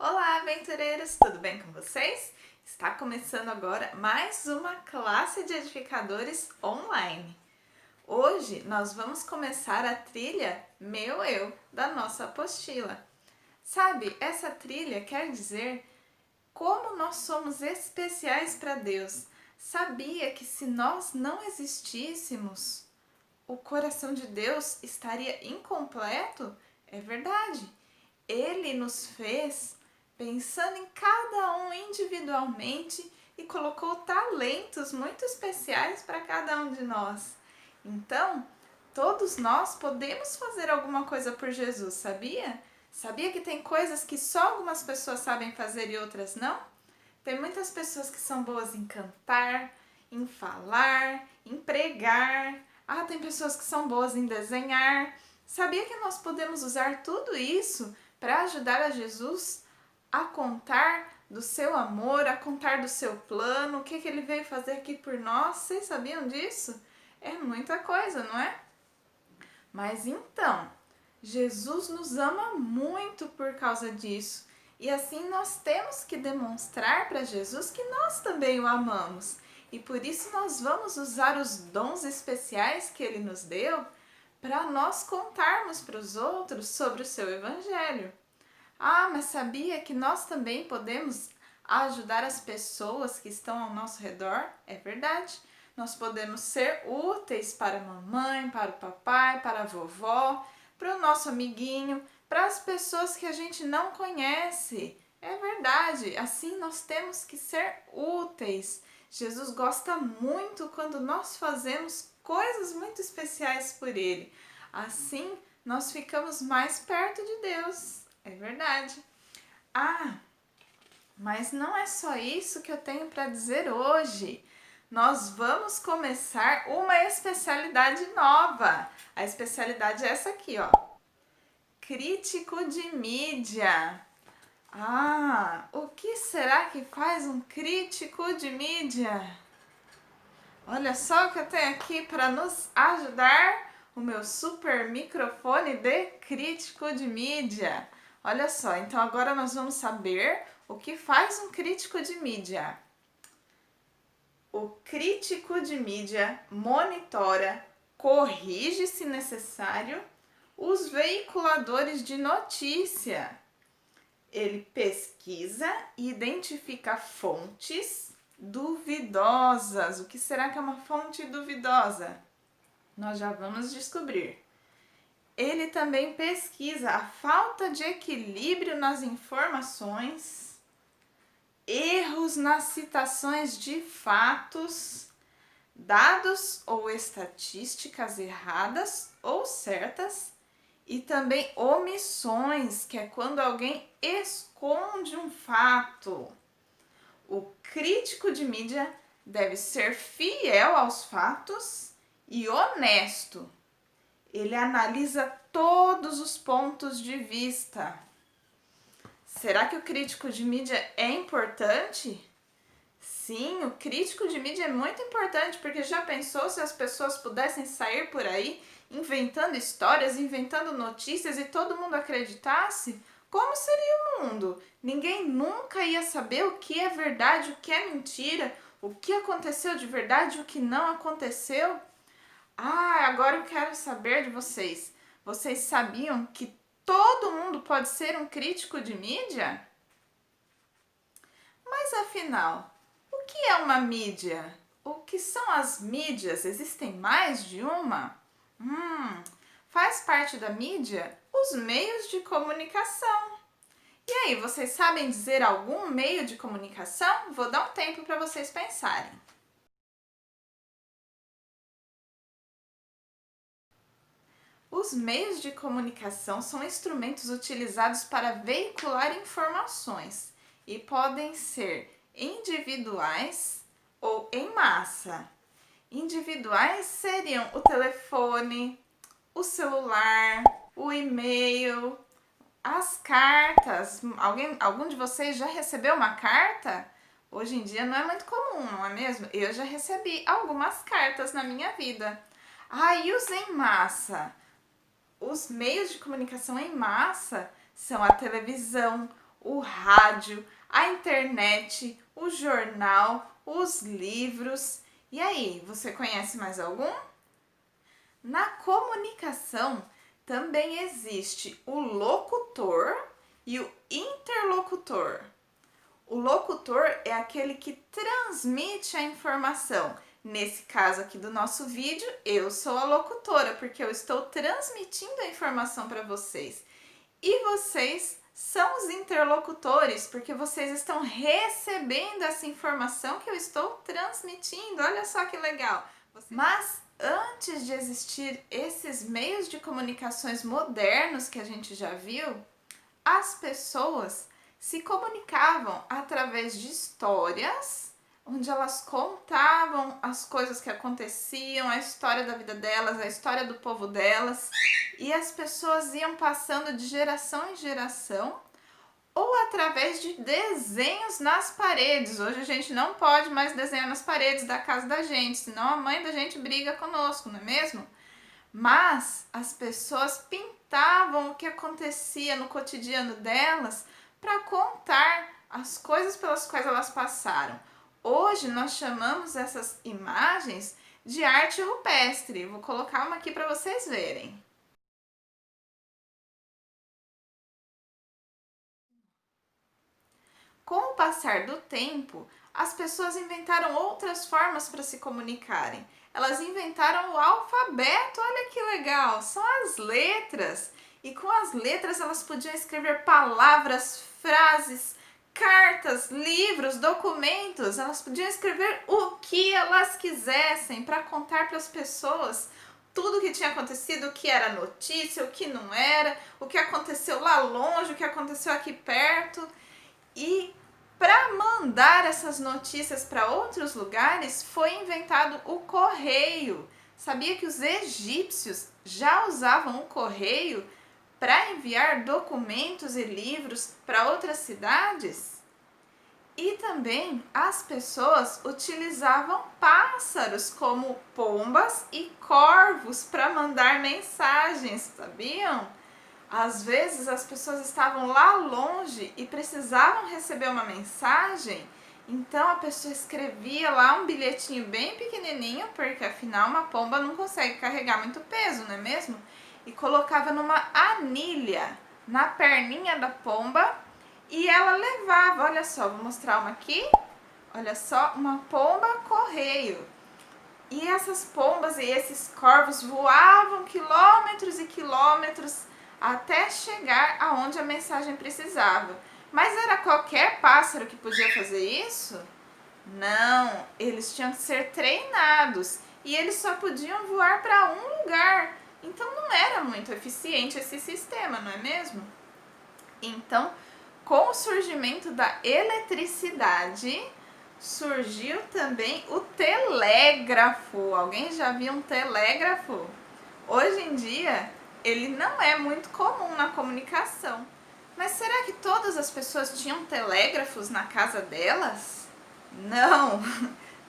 Olá, aventureiros! Tudo bem com vocês? Está começando agora mais uma classe de edificadores online. Hoje nós vamos começar a trilha Meu Eu, da nossa apostila. Sabe, essa trilha quer dizer como nós somos especiais para Deus. Sabia que se nós não existíssemos, o coração de Deus estaria incompleto? É verdade. Ele nos fez pensando em cada um individualmente e colocou talentos muito especiais para cada um de nós. Então, todos nós podemos fazer alguma coisa por Jesus, sabia? Sabia que tem coisas que só algumas pessoas sabem fazer e outras não? Tem muitas pessoas que são boas em cantar, em falar, em pregar. Tem pessoas que são boas em desenhar. Sabia que nós podemos usar tudo isso para ajudar a Jesus a contar do seu amor, a contar do seu plano, o que ele veio fazer aqui por nós? Vocês sabiam disso? É muita coisa, não é? Mas então, Jesus nos ama muito por causa disso. E assim nós temos que demonstrar para Jesus que nós também o amamos. E por isso nós vamos usar os dons especiais que ele nos deu para nós contarmos para os outros sobre o seu evangelho. Mas sabia que nós também podemos ajudar as pessoas que estão ao nosso redor? É verdade. Nós podemos ser úteis para a mamãe, para o papai, para a vovó, para o nosso amiguinho, para as pessoas que a gente não conhece. É verdade. Assim nós temos que ser úteis. Jesus gosta muito quando nós fazemos coisas muito especiais por ele. Assim nós ficamos mais perto de Deus. É verdade. Mas não é só isso que eu tenho para dizer hoje. Nós vamos começar uma especialidade nova. A especialidade é essa aqui, ó. Crítico de mídia. O que será que faz um crítico de mídia? Olha só o que eu tenho aqui para nos ajudar, o meu super microfone de crítico de mídia. Olha só, então agora nós vamos saber o que faz um crítico de mídia. O crítico de mídia monitora, corrige se necessário, os veiculadores de notícia. Ele pesquisa e identifica fontes duvidosas. O que será que é uma fonte duvidosa? Nós já vamos descobrir. Ele também pesquisa a falta de equilíbrio nas informações, erros nas citações de fatos, dados ou estatísticas erradas ou certas, e também omissões, que é quando alguém esconde um fato. O crítico de mídia deve ser fiel aos fatos e honesto. Ele analisa todos os pontos de vista. Será que o crítico de mídia é importante? Sim, o crítico de mídia é muito importante, porque já pensou se as pessoas pudessem sair por aí inventando histórias, inventando notícias e todo mundo acreditasse? Como seria o mundo? Ninguém nunca ia saber o que é verdade, o que é mentira, o que aconteceu de verdade e o que não aconteceu. Agora eu quero saber de vocês. Vocês sabiam que todo mundo pode ser um crítico de mídia? Mas afinal, o que é uma mídia? O que são as mídias? Existem mais de uma? Faz parte da mídia os meios de comunicação. E aí, vocês sabem dizer algum meio de comunicação? Vou dar um tempo para vocês pensarem. Os meios de comunicação são instrumentos utilizados para veicular informações e podem ser individuais ou em massa. Individuais seriam o telefone, o celular, o e-mail, as cartas. Algum de vocês já recebeu uma carta? Hoje em dia não é muito comum, não é mesmo? Eu já recebi algumas cartas na minha vida. E os em massa? Os meios de comunicação em massa são a televisão, o rádio, a internet, o jornal, os livros. E aí, você conhece mais algum? Na comunicação também existe o locutor e o interlocutor. O locutor é aquele que transmite a informação. Nesse caso aqui do nosso vídeo, eu sou a locutora, porque eu estou transmitindo a informação para vocês. E vocês são os interlocutores, porque vocês estão recebendo essa informação que eu estou transmitindo. Olha só que legal! Mas antes de existir esses meios de comunicações modernos que a gente já viu, as pessoas se comunicavam através de histórias, onde elas contavam as coisas que aconteciam, a história da vida delas, a história do povo delas, e as pessoas iam passando de geração em geração, ou através de desenhos nas paredes. Hoje a gente não pode mais desenhar nas paredes da casa da gente, senão a mãe da gente briga conosco, não é mesmo? Mas as pessoas pintavam o que acontecia no cotidiano delas para contar as coisas pelas quais elas passaram. Hoje nós chamamos essas imagens de arte rupestre. Vou colocar uma aqui para vocês verem. Com o passar do tempo, as pessoas inventaram outras formas para se comunicarem. Elas inventaram o alfabeto, olha que legal, são as letras. E com as letras elas podiam escrever palavras, frases, cartas, livros, documentos. Elas podiam escrever o que elas quisessem para contar para as pessoas tudo o que tinha acontecido, o que era notícia, o que não era, o que aconteceu lá longe, o que aconteceu aqui perto. E para mandar essas notícias para outros lugares foi inventado o correio. Sabia que os egípcios já usavam o correio para enviar documentos e livros para outras cidades? E também as pessoas utilizavam pássaros como pombas e corvos para mandar mensagens, sabiam? Às vezes as pessoas estavam lá longe e precisavam receber uma mensagem, então a pessoa escrevia lá um bilhetinho bem pequenininho, porque afinal uma pomba não consegue carregar muito peso, não é mesmo? E colocava numa anilha na perninha da pomba e ela levava. Olha só, vou mostrar uma aqui. Olha só, uma pomba correio. E essas pombas e esses corvos voavam quilômetros e quilômetros até chegar aonde a mensagem precisava. Mas era qualquer pássaro que podia fazer isso? Não, eles tinham que ser treinados e eles só podiam voar para um lugar. Então não era muito eficiente esse sistema, não é mesmo? Então, com o surgimento da eletricidade, surgiu também o telégrafo. Alguém já viu um telégrafo? Hoje em dia, ele não é muito comum na comunicação. Mas será que todas as pessoas tinham telégrafos na casa delas? Não!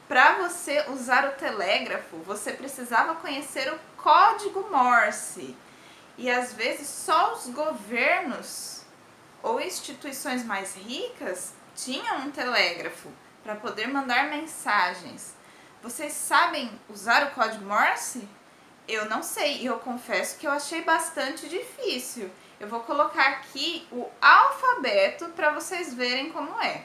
Para você usar o telégrafo, você precisava conhecer o código Morse. E às vezes só os governos ou instituições mais ricas tinham um telégrafo para poder mandar mensagens. Vocês sabem usar o código Morse? Eu não sei e eu confesso que eu achei bastante difícil. Eu vou colocar aqui o alfabeto para vocês verem como é.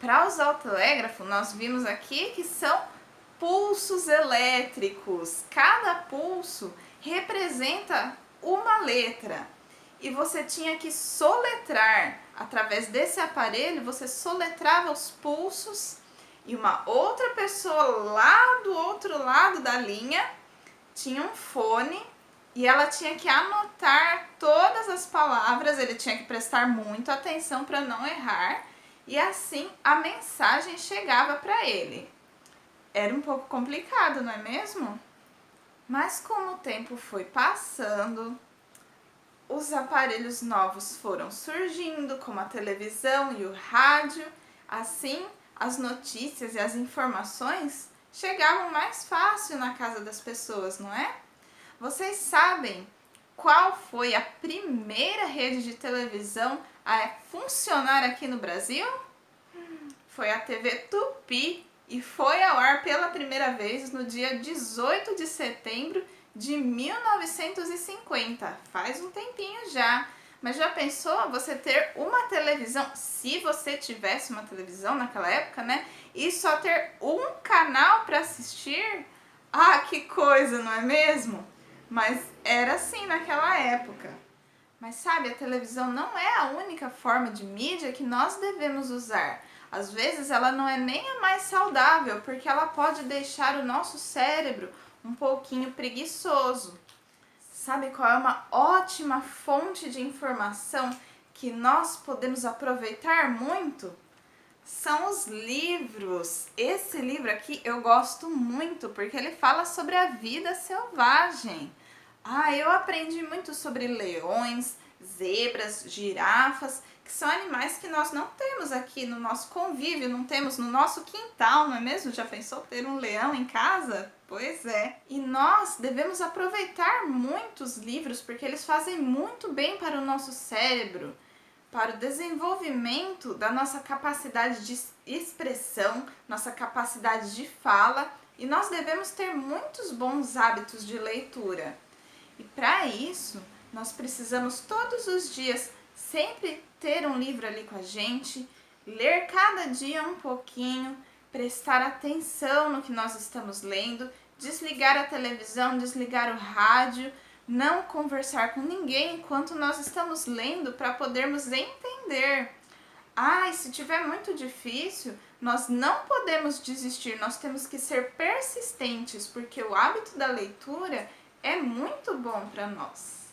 Para usar o telégrafo, nós vimos aqui que são pulsos elétricos. Cada pulso representa uma letra. E você tinha que soletrar. Através desse aparelho, você soletrava os pulsos e uma outra pessoa lá do outro lado da linha tinha um fone E ela tinha que anotar todas as palavras, ele tinha que prestar muita atenção para não errar, e assim a mensagem chegava para ele. Era um pouco complicado, não é mesmo? Mas como o tempo foi passando, os aparelhos novos foram surgindo, como a televisão e o rádio, assim as notícias e as informações chegavam mais fácil na casa das pessoas, não é? Vocês sabem qual foi a primeira rede de televisão a funcionar aqui no Brasil? Foi a TV Tupi e foi ao ar pela primeira vez no dia 18 de setembro de 1950. Faz um tempinho já. Mas já pensou você ter uma televisão, se você tivesse uma televisão naquela época, né? E só ter um canal para assistir? Ah, que coisa, não é mesmo? Mas era assim naquela época. Mas sabe, a televisão não é a única forma de mídia que nós devemos usar. Às vezes ela não é nem a mais saudável, porque ela pode deixar o nosso cérebro um pouquinho preguiçoso. Sabe qual é uma ótima fonte de informação que nós podemos aproveitar muito? São os livros. Esse livro aqui eu gosto muito porque ele fala sobre a vida selvagem. Ah, eu aprendi muito sobre leões, zebras, girafas, que são animais que nós não temos aqui no nosso convívio, não temos no nosso quintal, não é mesmo? Já pensou ter um leão em casa? Pois é. E nós devemos aproveitar muitos livros porque eles fazem muito bem para o nosso cérebro, para o desenvolvimento da nossa capacidade de expressão, nossa capacidade de fala, e nós devemos ter muitos bons hábitos de leitura. E para isso, nós precisamos todos os dias sempre ter um livro ali com a gente, ler cada dia um pouquinho, prestar atenção no que nós estamos lendo, desligar a televisão, desligar o rádio, não conversar com ninguém enquanto nós estamos lendo para podermos entender. Ah, e se tiver muito difícil, nós não podemos desistir, nós temos que ser persistentes, porque o hábito da leitura é muito bom para nós.